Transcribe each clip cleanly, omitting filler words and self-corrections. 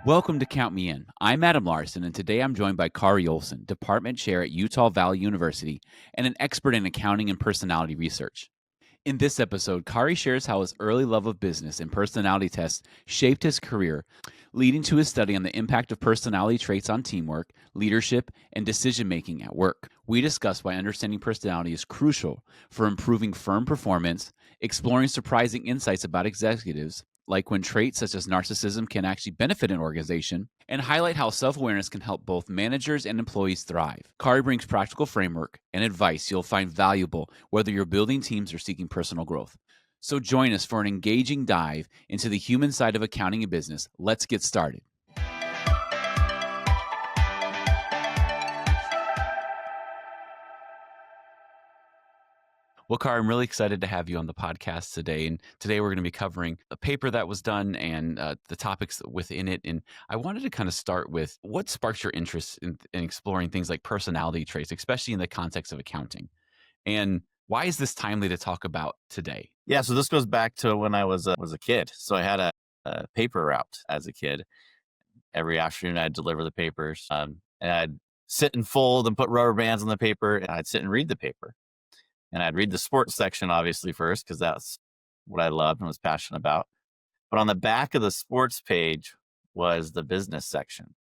Welcome to Count Me In. I'm Adam Larson, and today I'm joined by Kari Olsen, Department Chair at Utah Valley University and an expert in accounting and personality research. In this episode, Kari shares how his early love of business and personality tests shaped his career, leading to his study on the impact of personality traits on teamwork, leadership, and decision making at work. We discuss why understanding personality is crucial for improving firm performance, exploring surprising insights about executives, like when traits such as narcissism can actually benefit an organization, and highlight how self-awareness can help both managers and employees thrive. Kari brings practical framework and advice you'll find valuable whether you're building teams or seeking personal growth. So join us for an engaging dive into the human side of accounting and business. Let's get started. Well, Kari, I'm really excited to have you on the podcast today. And today we're going to be covering a paper that was done and the topics within it. And I wanted to kind of start with what sparks your interest in exploring things like personality traits, especially in the context of accounting. And why is this timely to talk about today? Yeah, so this goes back to when I was a kid. So I had a paper route as a kid. Every afternoon, I'd deliver the papers, and I'd sit and fold and put rubber bands on the paper, and I'd sit and read the paper. And I'd read the sports section, obviously, first, because that's what I loved and was passionate about. But on the back of the sports page was the business section.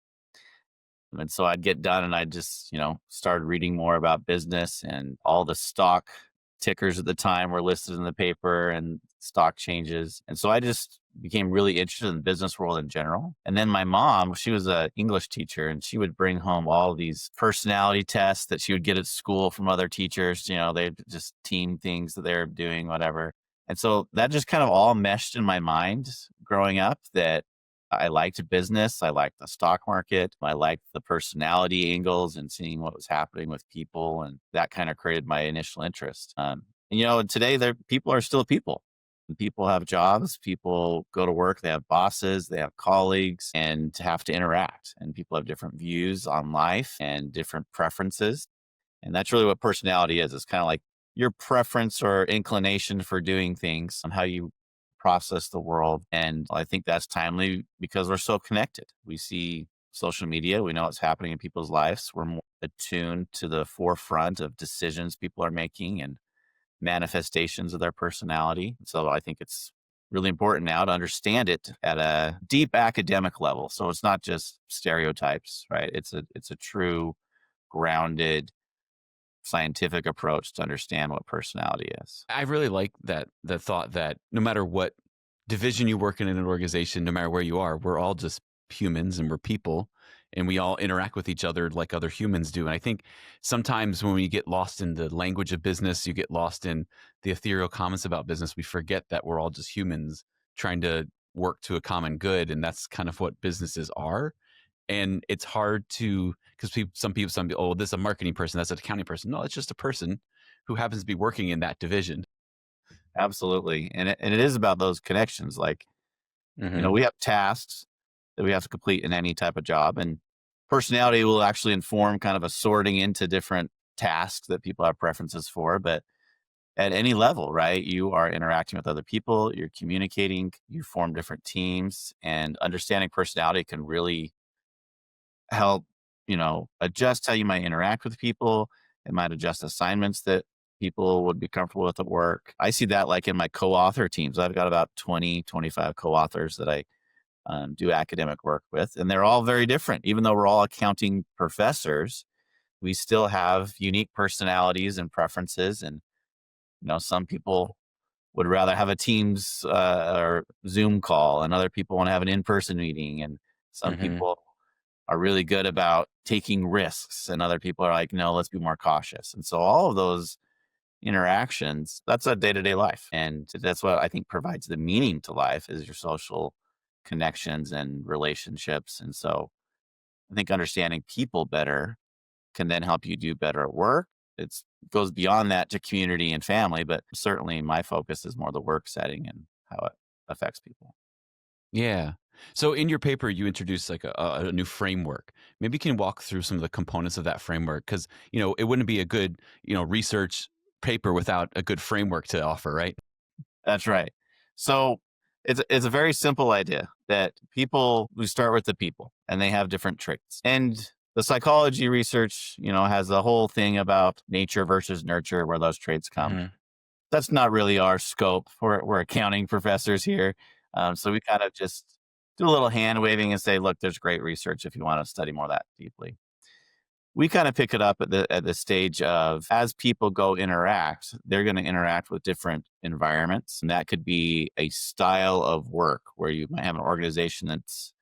And so I'd get done and I'd just, start reading more about business, and all the stock tickers at the time were listed in the paper and stock changes. And so I just became really interested in the business world in general. And then my mom, she was an English teacher, and she would bring home all these personality tests that she would get at school from other teachers. They just team things that they're doing, whatever. And so that just kind of all meshed in my mind growing up, that I liked business. I liked the stock market. I liked the personality angles and seeing what was happening with people. And that kind of created my initial interest. And today people are still people. People have jobs. People go to work. They have bosses. They have colleagues, and have to interact. And people have different views on life and different preferences. And that's really what personality is. It's kind of like your preference or inclination for doing things, and how you process the world. And I think that's timely because we're so connected. We see social media. We know what's happening in people's lives. We're more attuned to the forefront of decisions people are making and manifestations of their personality. So I think it's really important now to understand it at a deep academic level. So it's not just stereotypes, right? It's a true grounded scientific approach to understand what personality is. I really like the thought that no matter what division you work in an organization, no matter where you are, we're all just humans and we're people, and we all interact with each other like other humans do. And I think sometimes when we get lost in the language of business, you get lost in the ethereal comments about business, we forget that we're all just humans trying to work to a common good. And that's kind of what businesses are. And it's hard to, because some people, oh, this is a marketing person, that's an accounting person. No, it's just a person who happens to be working in that division. Absolutely. And it is about those connections. Like, we have tasks that we have to complete in any type of job, and personality will actually inform kind of a sorting into different tasks that people have preferences for. But at any level, right, you are interacting with other people, you're communicating, you form different teams, and understanding personality can really help, adjust how you might interact with people. It might adjust assignments that people would be comfortable with at work. I see that like in my co-author teams. I've got about 20, 25 co-authors that I do academic work with, and they're all very different. Even though we're all accounting professors, we still have unique personalities and preferences. And, some people would rather have a Teams or Zoom call, and other people want to have an in-person meeting. And some people are really good about taking risks, and other people are like, no, let's be more cautious. And so all of those interactions, that's a day-to-day life. And that's what I think provides the meaning to life, is your social connections and relationships. And so I think understanding people better can then help you do better at work. It goes beyond that to community and family, but certainly my focus is more the work setting and how it affects people. Yeah. So in your paper, you introduced like a new framework. Maybe you can walk through some of the components of that framework, because, it wouldn't be a good, research paper without a good framework to offer, right? That's right. So It's a very simple idea that we start with the people and they have different traits. And the psychology research, has the whole thing about nature versus nurture, where those traits come. Mhm. That's not really our scope. We're accounting professors here. So we kind of just do a little hand waving and say, look, there's great research if you want to study more of that deeply. We kind of pick it up at the stage of, as people go interact, they're going to interact with different environments. And that could be a style of work where you might have an organization that's,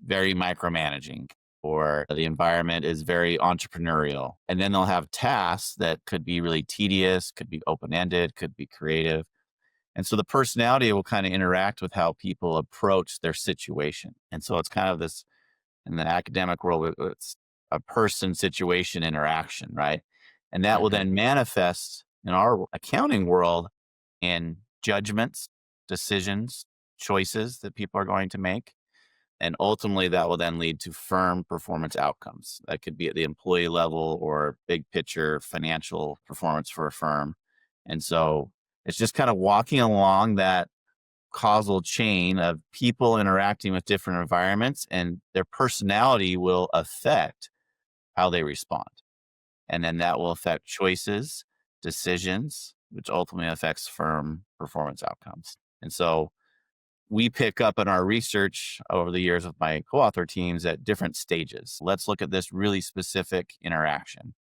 very micromanaging, or the environment is very entrepreneurial. And then they'll have tasks that could be really tedious, could be open-ended, could be creative. And so the personality will kind of interact with how people approach their situation. And so it's kind of this, in the academic world, it's a person situation interaction, right? And that will Mhm. then manifest in our accounting world in judgments, decisions, choices that people are going to make. And ultimately, that will then lead to firm performance outcomes. That could be at the employee level or big picture financial performance for a firm. And so it's just kind of walking along that causal chain of people interacting with different environments, and their personality will affect how they respond. And then that will affect choices, decisions, which ultimately affects firm performance outcomes. And so we pick up in our research over the years with my co-author teams at different stages. Let's look at this really specific interaction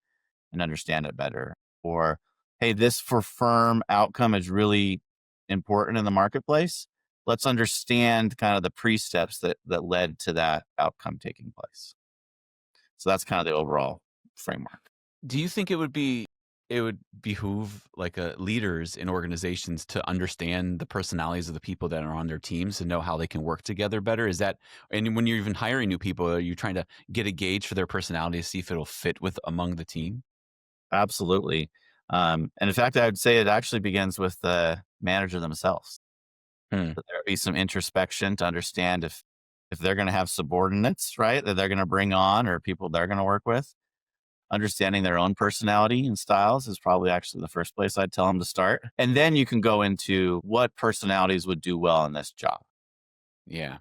and understand it better. Or, hey, this for firm outcome is really important in the marketplace. Let's understand kind of the pre-steps that led to that outcome taking place. So that's kind of the overall framework. Do you think it would behoove like leaders in organizations to understand the personalities of the people that are on their teams and know how they can work together better? Is that, and when you're even hiring new people, are you trying to get a gauge for their personality to see if it'll fit with among the team? Absolutely. And in fact, I would say it actually begins with the manager themselves. Hmm. That there be some introspection to understand if they're going to have subordinates, right, that they're going to bring on, or people they're going to work with. Understanding their own personality and styles is probably actually the first place I'd tell them to start. And then you can go into what personalities would do well in this job. Yeah.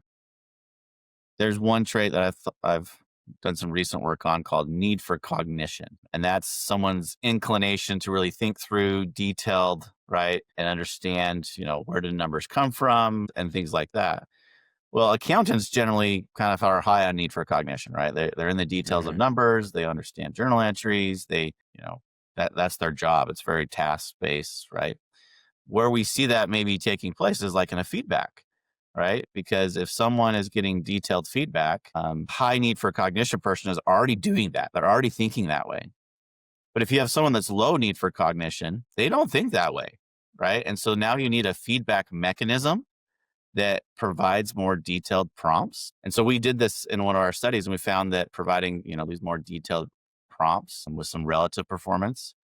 There's one trait that I've done some recent work on called need for cognition. And that's someone's inclination to really think through detailed, right, and understand, where do numbers come from and things like that. Well, accountants generally kind of are high on need for cognition, right? They're in the details of Hmm. numbers. They understand journal entries. That's their job. It's very task based, right? Where we see that maybe taking place is like in a feedback, right? Because if someone is getting detailed feedback, high need for cognition person is already doing that. They're already thinking that way. But if you have someone that's low need for cognition, they don't think that way, right? And so now you need a feedback mechanism that provides more detailed prompts. And so we did this in one of our studies, and we found that providing, these more detailed prompts with some relative performance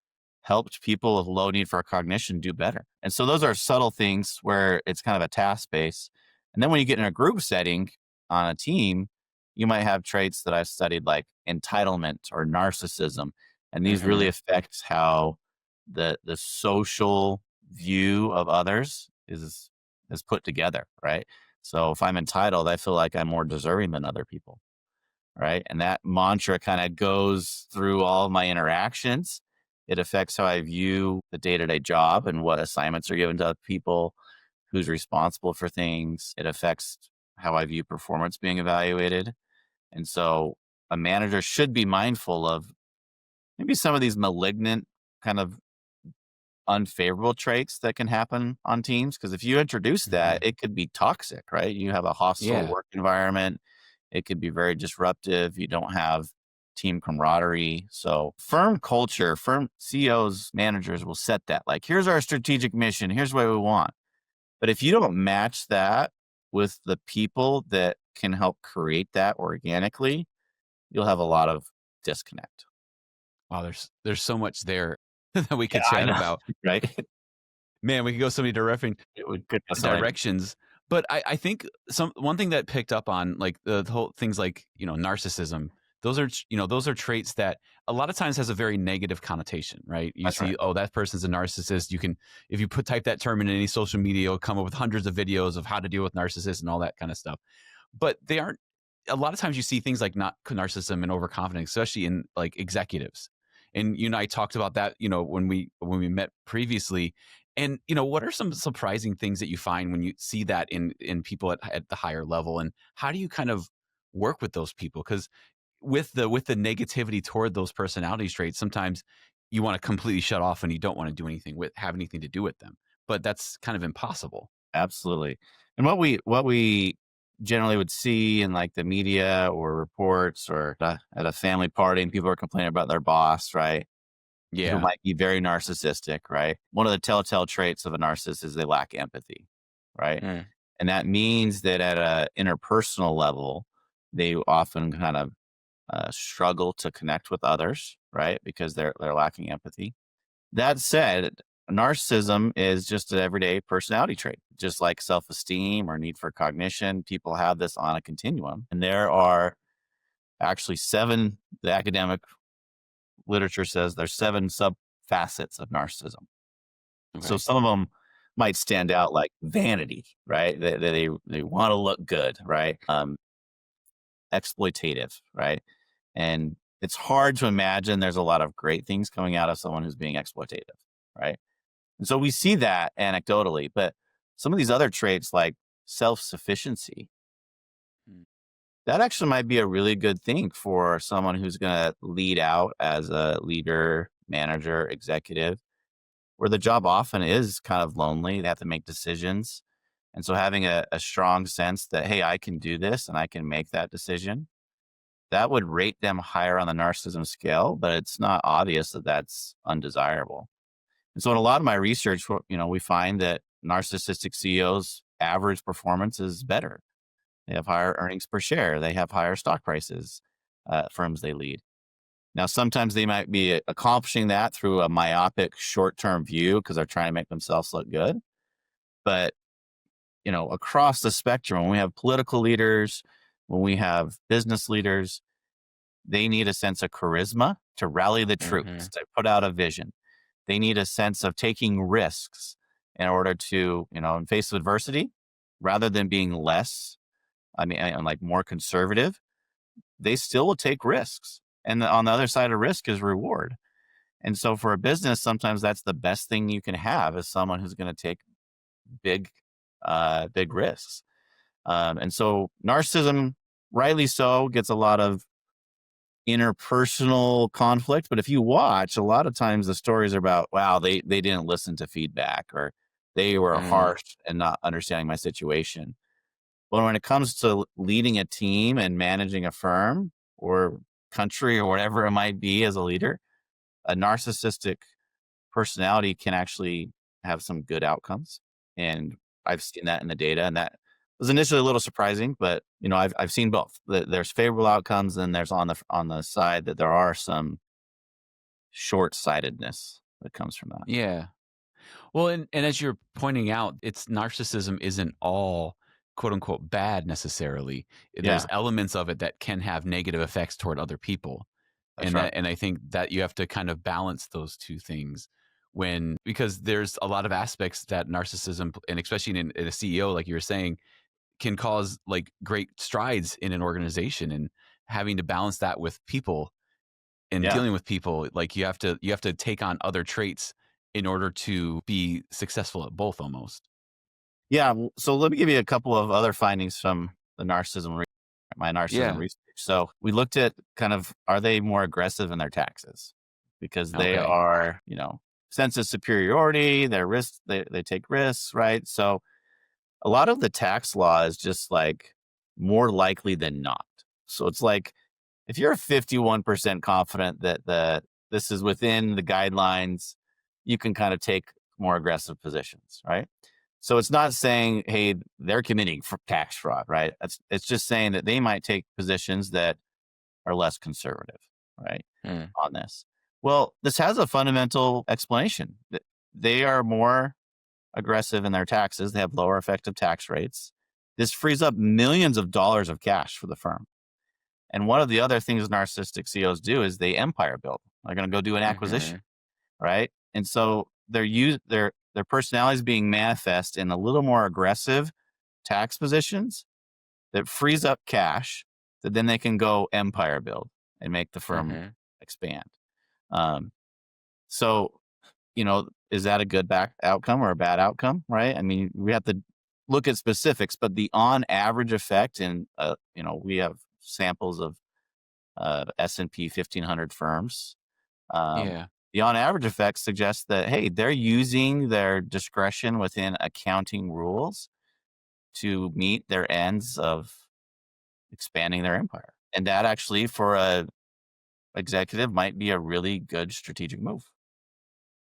helped people with low need for cognition do better. And so those are subtle things where it's kind of a task base. And then when you get in a group setting on a team, you might have traits that I've studied like entitlement or narcissism. And these really Hmm. affect how the social view of others is put together, right? So if I'm entitled, I feel like I'm more deserving than other people, right? And that mantra kind of goes through all of my interactions. It affects how I view the day-to-day job and what assignments are given to people, who's responsible for things. It affects how I view performance being evaluated. And so a manager should be mindful of maybe some of these malignant kind of unfavorable traits that can happen on teams. Because if you introduce that, Hmm. it could be toxic, right? You have a hostile Yeah. work environment. It could be very disruptive. You don't have team camaraderie. So firm culture, firm CEOs, managers will set that. Like, here's our strategic mission. Here's what we want. But if you don't match that with the people that can help create that organically, you'll have a lot of disconnect. Wow. There's so much there that we Yeah, could I chat know. about. Right? Man, we could go so many different It would could go so many. directions. But I think one thing that picked up on like the whole things like, narcissism those are traits that a lot of times has a very negative connotation, right? You That's right. see, oh, that person's a type that term in any social media, it'll come up with hundreds of videos of how to deal with narcissists and all that kind of stuff. But they aren't. A lot of times you see things like not narcissism and overconfidence, especially in like executives. And you and I talked about that, when we met previously. And what are some surprising things that you find when you see that in people at the higher level? And how do you kind of work with those people? Because with the negativity toward those personality traits, sometimes you want to completely shut off and you don't want to do anything have anything to do with them. But that's kind of impossible. Absolutely. And what we generally would see in like the media or reports or at a family party and people are complaining about their boss, right? Who Yeah. might be very narcissistic, right? One of the telltale traits of a narcissist is they lack empathy, right? Mm. And that means that at a interpersonal level, they often kind of struggle to connect with others, right? Because they're lacking empathy. That said, narcissism is just an everyday personality trait, just like self esteem or need for cognition. People have this on a continuum. And there are actually seven, the academic literature says there's seven sub facets of narcissism. So Okay. some of them might stand out like vanity, right? They want to look good, right? Exploitative, right? And it's hard to imagine there's a lot of great things coming out of someone who's being exploitative, right? And so we see that anecdotally, but some of these other traits like self-sufficiency, Mm. that actually might be a really good thing for someone who's going to lead out as a leader, manager, executive, where the job often is kind of lonely. They have to make decisions. And so having a strong sense that, hey, I can do this and I can make that decision, that would rate them higher on the narcissism scale, but it's not obvious that that's undesirable. And so in a lot of my research, we find that narcissistic CEOs' average performance is better. They have higher earnings per share. They have higher stock prices, firms they lead. Now, sometimes they might be accomplishing that through a myopic short-term view because they're trying to make themselves look good. But, across the spectrum, when we have political leaders, when we have business leaders, they need a sense of charisma to rally the troops, Mhm. to put out a vision. They need a sense of taking risks in order to, in face of adversity, rather than being less, and like more conservative, they still will take risks. And on the other side of risk is reward. And so for a business, sometimes that's the best thing you can have is someone who's going to take big, big risks. And so narcissism, rightly so, gets a lot of interpersonal conflict. But if you watch, a lot of times the stories are about, wow, they didn't listen to feedback or they were Mm. harsh and not understanding my situation. But when it comes to leading a team and managing a firm or country or whatever it might be as a leader, a narcissistic personality can actually have some good outcomes. And I've seen that in the data, and that was initially a little surprising, but I've seen both. There's favorable outcomes, and there's on the side that there are some short-sightedness that comes from that. Yeah. Well, and as you're pointing out, it's narcissism isn't all quote unquote bad necessarily. There's Yeah, elements of it that can have negative effects toward other people. that's right. And I think that you have to kind of balance those two things because there's a lot of aspects that narcissism, and especially in a CEO, like you were saying, can cause like great strides in an organization, and having to balance that with people and Yeah. dealing with people, like you have to take on other traits in order to be successful at both almost. Yeah. So let me give you a couple of other findings from my narcissism Yeah. research. So we looked at kind of, are they more aggressive in their taxes? Because they Okay. are, sense of superiority, their risk, they take risks, right? So a lot of the tax law is just like more likely than not. So it's like if you're 51% confident that this is within the guidelines, you can kind of take more aggressive positions, right? So it's not saying, hey, they're committing tax fraud, right? It's just saying that they might take positions that are less conservative, right? Mm. On this. Well, this has a fundamental explanation. They are more aggressive in their taxes. They have lower effective tax rates. This frees up millions of dollars of cash for the firm. And one of the other things narcissistic CEOs do is they empire build. They're going to go do an acquisition, right? And so their personality is being manifest in a little more aggressive tax positions that frees up cash that then they can go empire build and make the firm expand. So, is that a good outcome or a bad outcome, right? I mean, we have to look at specifics, but the on average effect in, we have samples of S&P 1500 firms. Yeah. The on average effect suggests that, hey, they're using their discretion within accounting rules to meet their ends of expanding their empire. And that actually, for a executive, might be a really good strategic move.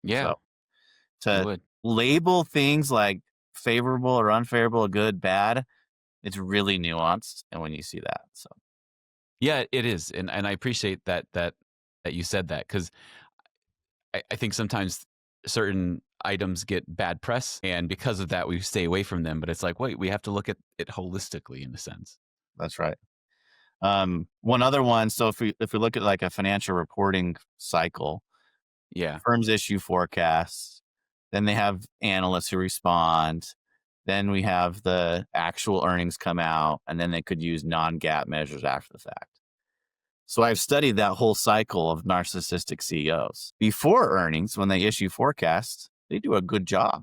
Yeah. So It to would. label things like favorable or unfavorable, good, bad, it's really nuanced. And when you see that, so Yeah, it is. And I appreciate that you said that, because I think sometimes certain items get bad press, and because of that, we stay away from them. But it's like, wait, we have to look at it holistically, in a sense. that's right. One other one. So if we look at like a financial reporting cycle, Yeah. firms issue forecasts, then they have analysts who respond. Then we have the actual earnings come out, and then they could use non-GAAP measures after the fact. So I've studied that whole cycle of narcissistic CEOs. Before earnings, when they issue forecasts, they do a good job.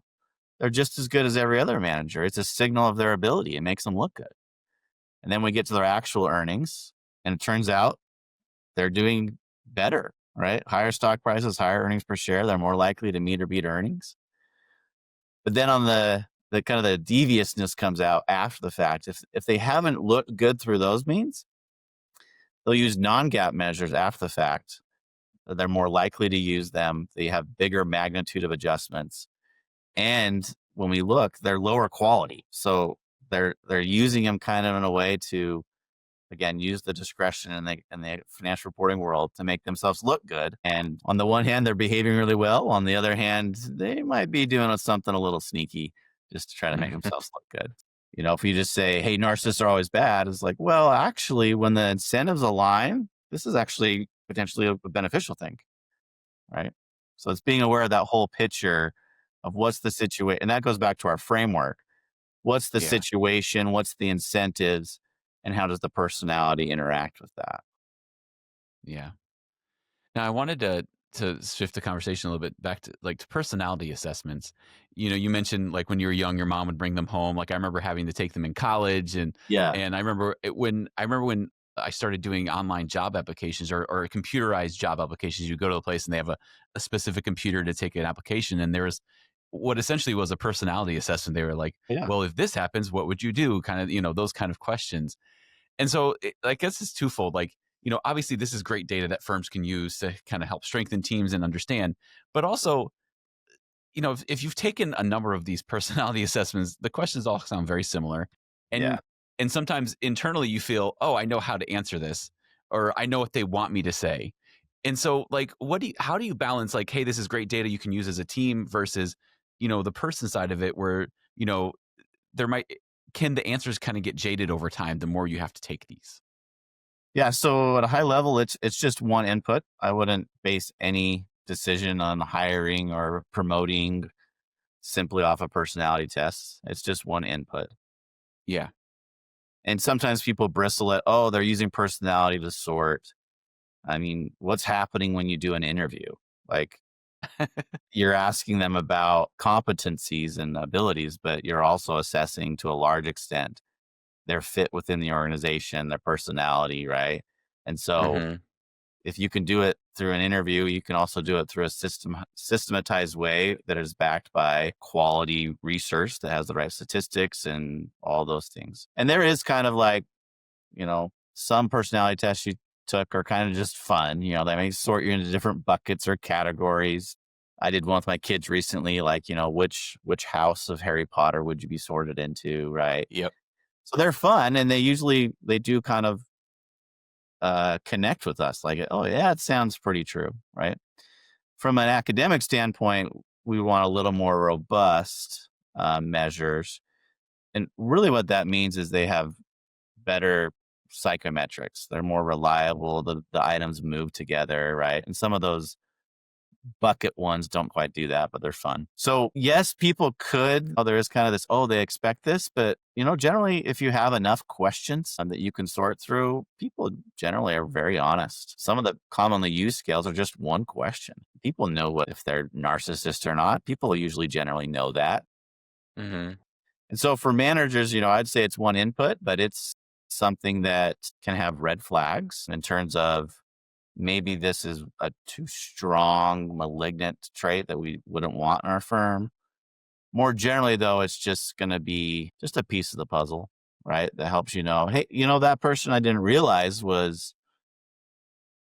They're just as good as every other manager. It's a signal of their ability. It makes them look good. And then we get to their actual earnings, and it turns out they're doing better, right? Higher stock prices, higher earnings per share. They're more likely to meet or beat earnings. But then on the kind of the deviousness comes out after the fact. If they haven't looked good through those means, they'll use non-GAAP measures after the fact. They're more likely to use them. They have bigger magnitude of adjustments. And when we look, they're lower quality. So they're using them kind of in a way to, again, use the discretion in the financial reporting world to make themselves look good. And on the one hand, they're behaving really well. On the other hand, they might be doing something a little sneaky just to try to make themselves look good. If you just say, hey, narcissists are always bad, it's like, well, actually, when the incentives align, this is actually potentially a beneficial thing, right? So it's being aware of that whole picture of what's the situation. And that goes back to our framework. What's the Yeah. situation? What's the incentives? And how does the personality interact with that? Yeah. Now, I wanted to shift the conversation a little bit back to personality assessments. You mentioned, like, when you were young, your mom would bring them home. Like, I remember having to take them in college, and Yeah. I remember when I started doing online job applications, or computerized job applications. You go to a place and they have a specific computer to take an application, and there was what essentially was a personality assessment. They were like, Yeah. well, if this happens, what would you do? Kind of, those kind of questions. And so I guess it's twofold. Like, obviously this is great data that firms can use to kind of help strengthen teams and understand. But also, if you've taken a number of these personality assessments, the questions all sound very similar. Yeah. And sometimes internally you feel, oh, I know how to answer this, or I know what they want me to say. And so, like, how do you balance, like, hey, this is great data you can use as a team, versus, the person side of it, where, there might can the answers kind of get jaded over time the more you have to take these? Yeah. So at a high level, it's just one input. I wouldn't base any decision on hiring or promoting simply off of personality tests. It's just one input. Yeah. And sometimes people bristle at, oh, they're using personality to sort. I mean, what's happening when you do an interview? Like, you're asking them about competencies and abilities, but you're also assessing to a large extent their fit within the organization, their personality, right? And so if you can do it through an interview, you can also do it through a systematized way that is backed by quality research that has the right statistics and all those things. And there is kind of like, some personality tests you took are kind of just fun. They may sort you into different buckets or categories. I did one with my kids recently, like, which house of Harry Potter would you be sorted into, right? Yep. So they're fun, and they do kind of connect with us. Like, oh yeah, it sounds pretty true, right? From an academic standpoint, we want a little more robust measures, and really what that means is they have better psychometrics. They're more reliable. The items move together, right? And some of those bucket ones don't quite do that, but they're fun. So yes, people could, there is kind of this, they expect this, but generally if you have enough questions that you can sort through, people generally are very honest. Some of the commonly used scales are just one question. People know if they're narcissist or not. People usually generally know that. Mm-hmm. And so for managers, I'd say it's one input, but it's something that can have red flags in terms of maybe this is a too strong, malignant trait that we wouldn't want in our firm. More generally, though, it's just going to be just a piece of the puzzle, right? That helps hey, that person I didn't realize was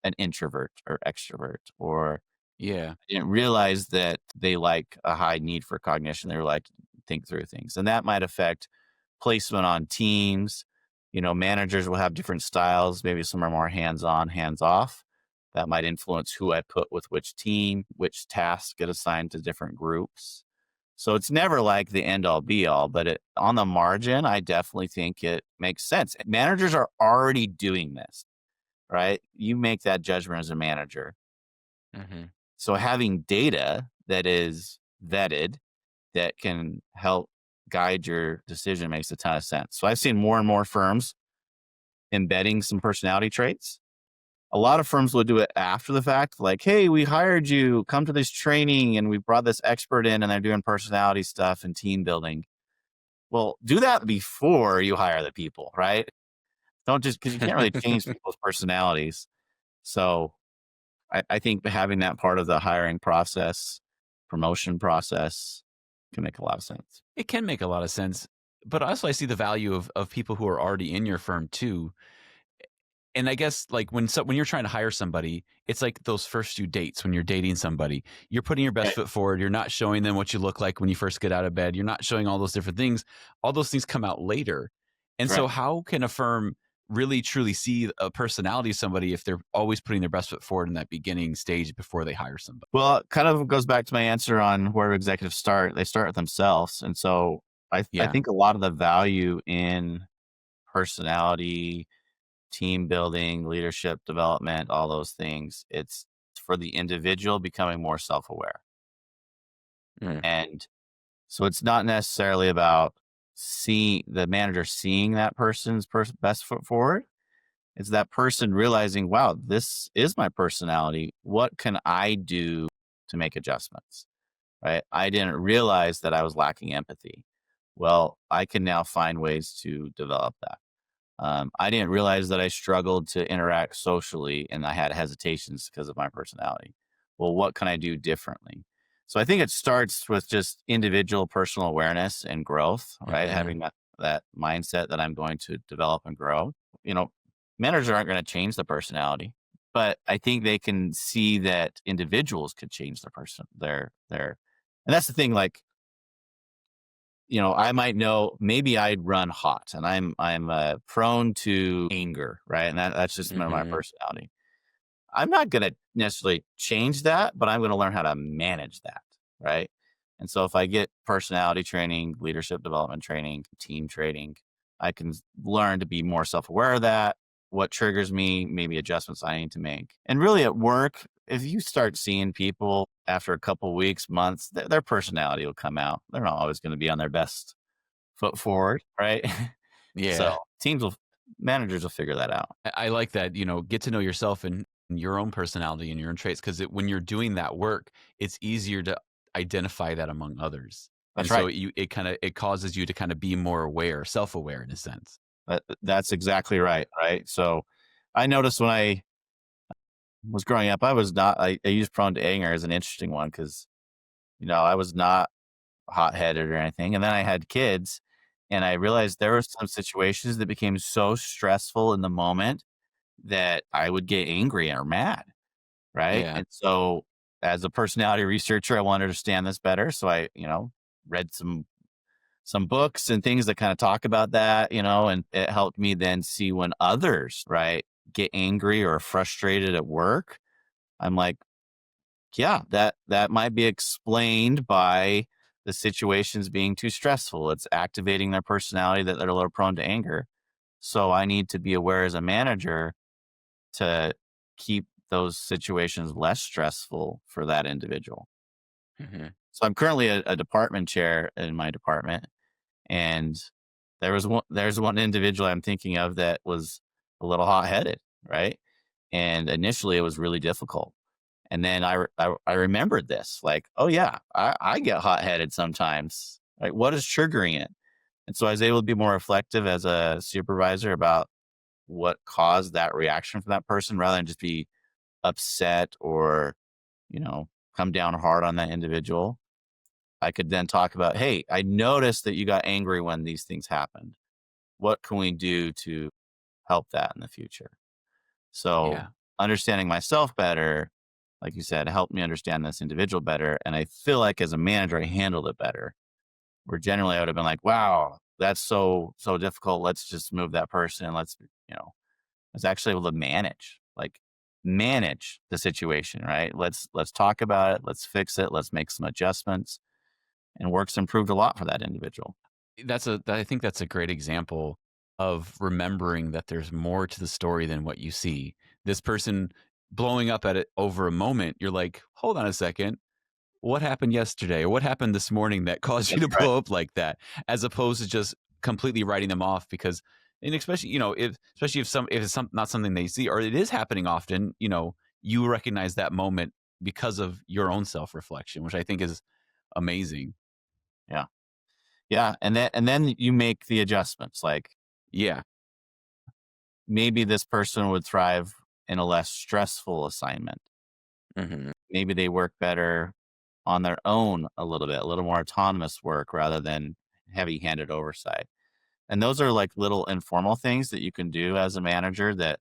an introvert or extrovert, or Yeah. I didn't realize that they like a high need for cognition. They like to think through things. And that might affect placement on teams. Managers will have different styles. Maybe some are more hands-on, hands-off. That might influence who I put with which team, which tasks get assigned to different groups. So it's never like the end all be all, but on the margin, I definitely think it makes sense. Managers are already doing this, right? You make that judgment as a manager. Mm-hmm. So having data that is vetted, that can help guide your decision makes a ton of sense. So I've seen more and more firms embedding some personality traits. A lot of firms will do it after the fact, like, hey, we hired you, come to this training, and we brought this expert in and they're doing personality stuff and team building. Well, do that before you hire the people, right? Don't just, because you can't really change people's personalities. So I think having that part of the hiring process, promotion process can make a lot of sense. It can make a lot of sense, but also I see the value of people who are already in your firm too. And I guess like when you're trying to hire somebody, it's like those first few dates when you're dating somebody. You're putting your best Right. foot forward. You're not showing them what you look like when you first get out of bed. You're not showing all those different things. All those things come out later. And so Right. how can a firm really truly see a personality of somebody if they're always putting their best foot forward in that beginning stage before they hire somebody? Well, it kind of goes back to my answer on where executives start. They start with themselves. And so I Yeah. think a lot of the value in personality, team building, leadership development, all those things, it's for the individual becoming more self-aware. Mm. And so it's not necessarily about the manager seeing that person's best foot forward. It's that person realizing, wow, this is my personality. What can I do to make adjustments? Right? I didn't realize that I was lacking empathy. Well, I can now find ways to develop that. I didn't realize that I struggled to interact socially and I had hesitations because of my personality. Well, what can I do differently? So I think it starts with just individual personal awareness and growth, right? Mm-hmm. Having that mindset that I'm going to develop and grow. Managers aren't going to change the personality, but I think they can see that individuals could change and that's the thing. Like, I might know maybe I'd run hot and I'm prone to anger, right? And that's just my Mm-hmm. personality. I'm not going to necessarily change that, but I'm going to learn how to manage that, right? And so if I get personality training, leadership development training, team training, I can learn to be more self-aware of that, what triggers me, maybe adjustments I need to make. And really at work, if you start seeing people after a couple weeks, months, their personality will come out. They're not always going to be on their best foot forward, right? So Yeah. managers will figure that out. I like that, get to know yourself and your own personality and your own traits. Because when you're doing that work, it's easier to identify that among others. And That's so right. it causes you to kind of be more aware, self-aware in a sense. That's exactly right. Right. So I noticed when I was growing up, I used prone to anger as an interesting one because, I was not hot headed or anything. And then I had kids and I realized there were some situations that became so stressful in the moment that I would get angry or mad. Right. Yeah. And so as a personality researcher, I wanted to understand this better. So I, read some books and things that kind of talk about that, and it helped me then see when others, right, get angry or frustrated at work. I'm like, yeah, that might be explained by the situations being too stressful. It's activating their personality that they're a little prone to anger. So I need to be aware as a manager to keep those situations less stressful for that individual. Hmm. So I'm currently a department chair in my department, and there's one individual I'm thinking of that was a little hot-headed, right? And initially, it was really difficult. And then I remembered this, like, oh yeah, I get hot-headed sometimes. Like, what is triggering it? And so I was able to be more reflective as a supervisor about what caused that reaction from that person, rather than just be upset or come down hard on that individual. I could then talk about, hey, I noticed that you got angry when these things happened. What can we do to help that in the future? So Yeah. understanding myself better, like you said, helped me understand this individual better. And I feel like as a manager, I handled it better. Where generally I would have been like, wow, that's so difficult. Let's just move that person. You know, I was actually able to manage the situation, right? Let's talk about it. Let's fix it. Let's make some adjustments. And work's improved a lot for that individual. I think that's a great example of remembering that there's more to the story than what you see. This person blowing up at it over a moment, you're like, hold on a second. What happened yesterday or what happened this morning that caused you That's to right. blow up like that? As opposed to just completely writing them off because, and especially, if it's not something they see or it is happening often, you recognize that moment because of your own self reflection, which I think is amazing. Yeah. Yeah. And then you make the adjustments. Like Yeah. maybe this person would thrive in a less stressful assignment. Hmm. Maybe they work better on their own a little more autonomous work rather than heavy handed oversight. And those are like little informal things that you can do as a manager that,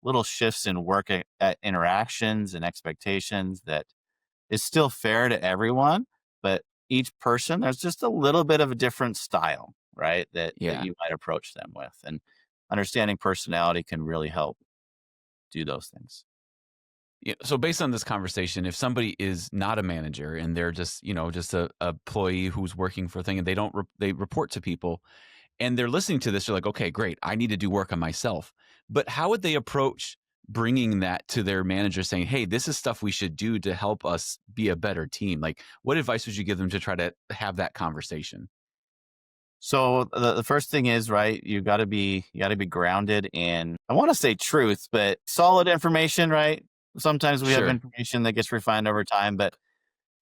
little shifts in work at interactions and expectations that is still fair to everyone, but each person, there's just a little bit of a different style, right? That Yeah. you might approach them with. And understanding personality can really help do those things. Yeah. So based on this conversation, if somebody is not a manager and they're just, just a employee who's working for a thing and they report to people and they're listening to this, they're like, okay, great. I need to do work on myself. But how would they approach bringing that to their manager saying, hey, this is stuff we should do to help us be a better team? Like, what advice would you give them to try to have that conversation? So the first thing is, right, you got to be grounded in, I want to say truth, but solid information, right? Sometimes we have Sure. information that gets refined over time, but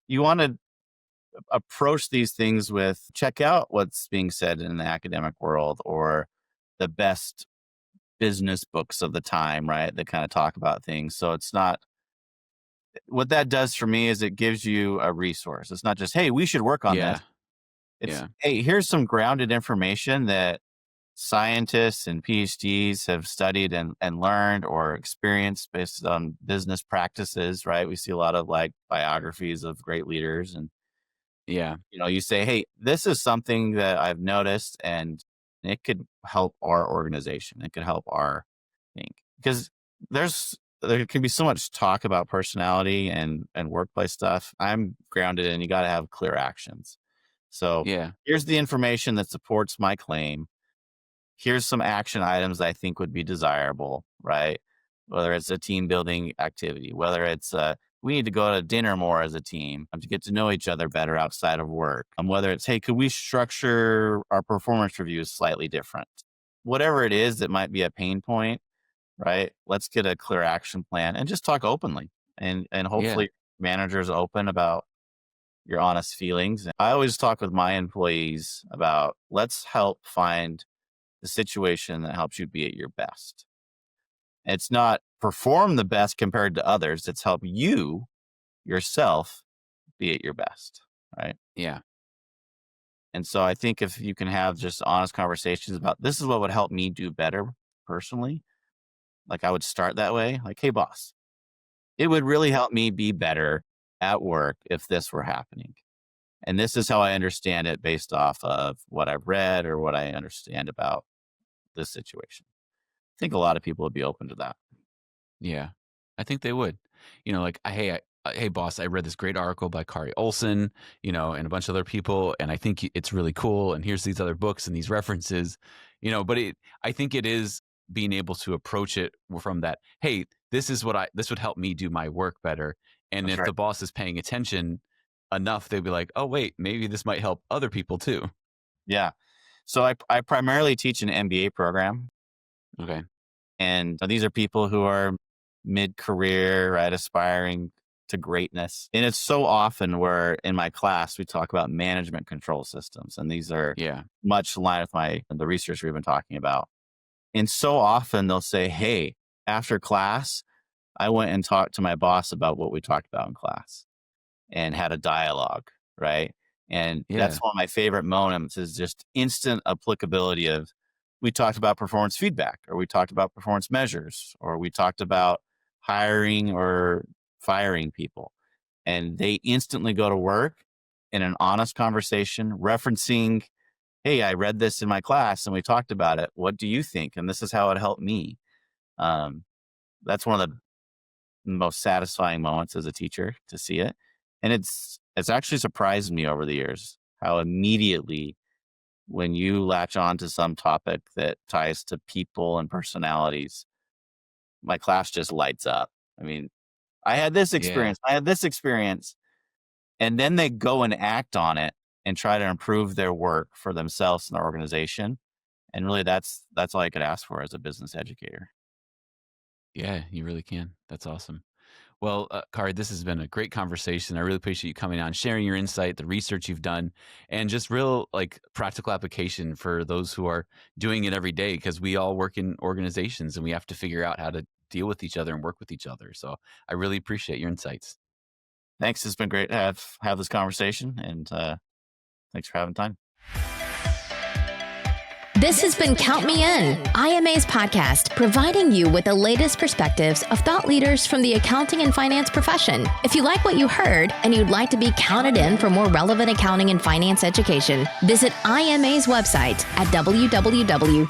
you want to approach these things with, check out what's being said in the academic world or the best business books of the time, right? That kind of talk about things. So it's not, what that does for me is it gives you a resource. It's not just, hey, we should work on this. Yeah. It's, Yeah. hey, here's some grounded information that scientists and PhDs have studied and learned or experienced based on business practices, right? We see a lot of like biographies of great leaders, and Yeah. you say, hey, this is something that I've noticed and it could help our organization. It could help our thing. Because there can be so much talk about personality and workplace stuff. I'm grounded in, you got to have clear actions. So Yeah. here's the information that supports my claim. Here's some action items I think would be desirable, right? Whether it's a team building activity, whether it's we need to go to dinner more as a team to get to know each other better outside of work. Whether it's, hey, could we structure our performance reviews slightly different? Whatever it is that might be a pain point, right? Let's get a clear action plan and just talk openly. And Yeah. hopefully managers open about your honest feelings. I always talk with my employees about, let's help find the situation that helps you be at your best. It's not perform the best compared to others. It's help you yourself be at your best. Right. Yeah. And so I think if you can have just honest conversations about, this is what would help me do better personally, like I would start that way. Like, hey, boss, it would really help me be better at work if this were happening. And this is how I understand it based off of what I've read or what I understand about this situation. I think a lot of people would be open to that. Yeah, I think they would. Like, hey, boss, I read this great article by Kari Olsen, and a bunch of other people, and I think it's really cool. And here's these other books and these references. But I think it is being able to approach it from that, hey, this would help me do my work better. And That's if right. the boss is paying attention enough, they'd be like, oh, wait, maybe this might help other people too. Yeah. So I primarily teach an MBA program, Okay. and these are people who are mid-career, right, aspiring to greatness. And it's so often where in my class we talk about management control systems, and these are Yeah. much in line with the research we've been talking about. And so often they'll say, "Hey, after class, I went and talked to my boss about what we talked about in class and had a dialogue," right? And that's Yeah. one of my favorite moments is just instant applicability of we talked about performance feedback, or we talked about performance measures, or we talked about hiring or firing people. And they instantly go to work in an honest conversation referencing, "Hey, I read this in my class and we talked about it. What do you think? And this is how it helped me." Um, that's one of the most satisfying moments as a teacher to see it. And it's actually surprised me over the years how immediately when you latch on to some topic that ties to people and personalities, my class just lights up. I mean, I had this Yeah. experience, I had this experience, and then they go and act on it and try to improve their work for themselves and their organization. And really that's all I could ask for as a business educator. Yeah, you really can. That's awesome. Well, Kari, this has been a great conversation. I really appreciate you coming on, sharing your insight, the research you've done, and just real like practical application for those who are doing it every day. Because we all work in organizations and we have to figure out how to deal with each other and work with each other. So I really appreciate your insights. Thanks. It's been great to have this conversation, and thanks for having time. This has been Count Me In, IMA's podcast, providing you with the latest perspectives of thought leaders from the accounting and finance profession. If you like what you heard and you'd like to be counted in for more relevant accounting and finance education, visit IMA's website at www.imanet.org.